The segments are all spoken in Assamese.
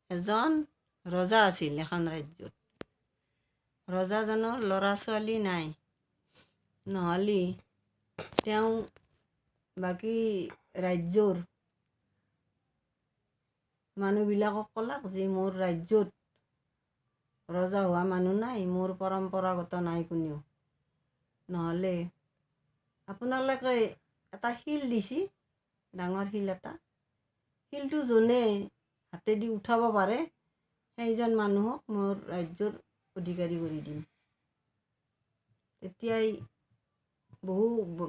এজন ৰজা আছিল এখন ৰাজ্যত। ৰজাজনৰ ল'ৰা ছোৱালী নাই, নহ'লে তেওঁ বাকী ৰাজ্যৰ মানুহবিলাকক ক'লাক যে মোৰ ৰাজ্যত ৰজা হোৱা মানুহ নাই, মোৰ পৰম্পৰাগত নাই কোনেও, নহ'লে আপোনালোকে এটা শিল দিছি, ডাঙৰ শিল এটা, শিলটো যোনে হাতেদি উঠাব পাৰে সেইজন মানুহক মোৰ ৰাজ্যৰ অধিকাৰী কৰি দিম। তেতিয়াই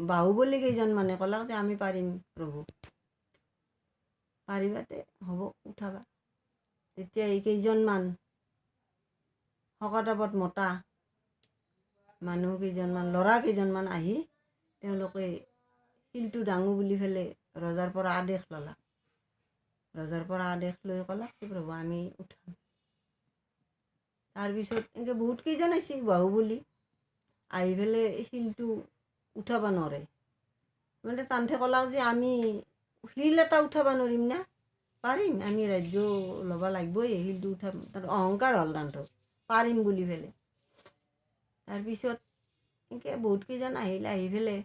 বাহুবলী কেইজনমানে ক'লাক যে আমি পাৰিম প্ৰভু, পাৰিবাতে হ'ব, উঠাবা। তেতিয়া এই কেইজনমান শকতাৱত মতা মানুহ কেইজনমান, ল'ৰা কেইজনমান আহি তেওঁলোকে শিলটো দাঙো বুলি পেলাই ৰজাৰ পৰা আদেশ ল'লাক। ৰজাৰ পৰা আদেশ লৈ ক'লাক যে প্ৰভু আমি উঠাম। তাৰপিছত এনেকৈ বহুত কেইজন আহিছিল বাহুবলী, আহি পেলাই শিলটো উঠাব নোৱাৰে। মানে তান্তে ক'লাক যে আমি শিল এটা উঠাব নোৱাৰিম না, পাৰিম, আমি ৰাজ্য ল'ব লাগিবই, শিলটো উঠাম। তাৰ অহংকাৰ হ'ল তাহাঁতৰ, পাৰিম বুলি পেলাই। তাৰপিছত এনেকৈ বহুত কেইজন আহিল, আহি পেলাই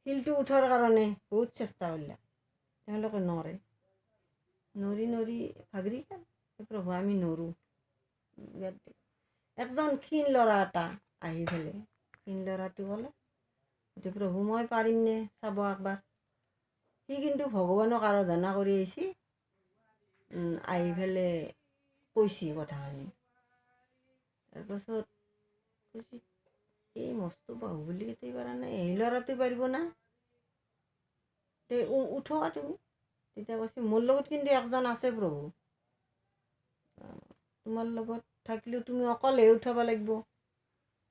শিলটো উঠোৱাৰ কাৰণে বহুত চেষ্টা কৰিলে, তেওঁলোকে নৰে, নৰি ভাগৰি গ'ল, প্ৰভু আমি নৰোঁ। একজন ক্ষীণ ল'ৰা এটা আহি পেলাই, ক্ষীণ ল'ৰাটো ক'লে যে প্ৰভু মই পাৰিমনে চাব একবাৰ। সি কিন্তু ভগৱানক আৰাধনা কৰি আহিছে, আহি পেলাই কৈছে কথাখিনি। তাৰপাছত কৈছে এই মস্ত বাহুবলী কেইটাই পৰা নাই, এই ল'ৰাটোৱে পাৰিব না, তে উঠোৱা তুমি। তেতিয়া কৈছে মোৰ লগত কিন্তু একজন আছে প্ৰভু, তোমাৰ লগত থাকিলেও তুমি অকলে উঠাব লাগিব,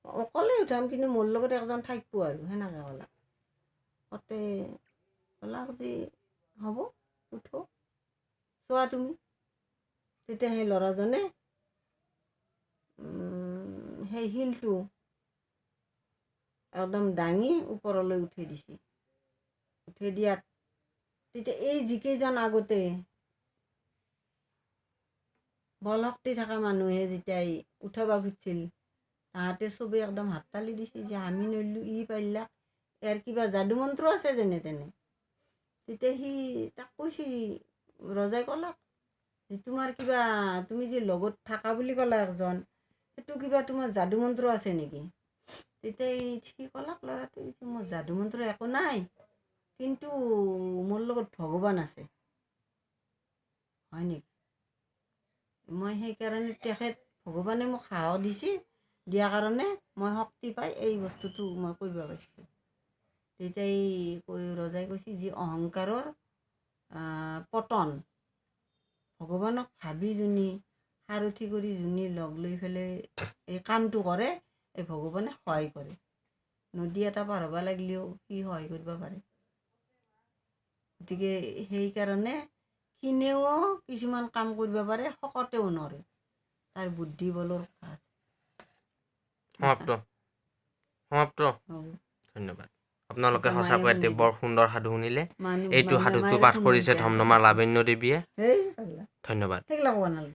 অকলে উঠাম কিন্তু মোৰ লগত একজন থাকিব আৰু, সেনেকৈ ক'লাক। কতে ক'লাক যে হ'ব উঠো, চোৱা তুমি। তেতিয়া সেই ল'ৰাজনে সেই শিলটো একদম দাঙি ওপৰলৈ উঠাই দিছে। উঠাই দিয়াত তেতিয়া এই যিকেইজন আগতে বলশক্তি থকা মানুহে যেতিয়া উঠাব খুজিছিল, তাহাঁতে চবেই একদম হাত তালি দিছে যে আমি নৰিলোঁ, ই পাৰিলাক, ইয়াৰ কিবা যাদু মন্ত্ৰ আছে যেনে তেনে। তেতিয়া সি তাক কৈছে, ৰজাই ক'লাক যে তোমাৰ কিবা, তুমি যে লগত থাকা বুলি ক'লা একজন, সেইটো কিবা তোমাৰ যাদু মন্ত্ৰ আছে নেকি? তেতিয়া সি ক'লাক ল'ৰাটোৱে, মোৰ যাদু মন্ত্ৰ একো নাই, কিন্তু মোৰ লগত ভগৱান আছে। হয় নেকি? মই সেইকাৰণে তেখেত ভগৱানে মোক সাহস দিছে, দিয়াৰ কাৰণে মই শক্তি পাই এই বস্তুটো মই কৰিব পাৰিছোঁ। তেতিয়া ৰজাই কৈছে যি অহংকাৰৰ পতন, ভগৱানক ভাবি যোনি সাৰথি কৰি যোনি লগ লৈ পেলাই এই কামটো কৰে, এই ভগৱানে সহায় কৰে। নদী এটা পাৰ হ'ব লাগিলেও সি সহায় কৰিব পাৰে। গতিকে সেইকাৰণে ক্ষীণেও কিছুমান কাম কৰিব পাৰে, শকতেও নোৱাৰে, তাৰ বুদ্ধি বলৰ কথা আছে। সমাপ্ত। ধন্যবাদ। আপোনালোকে সঁচাকৈ এটি বৰ সুন্দৰ সাধু শুনিলে। এইটো সাধুটো পাঠ কৰিছে ধমধমা লাবণ্য দেৱীয়ে। ধন্যবাদ।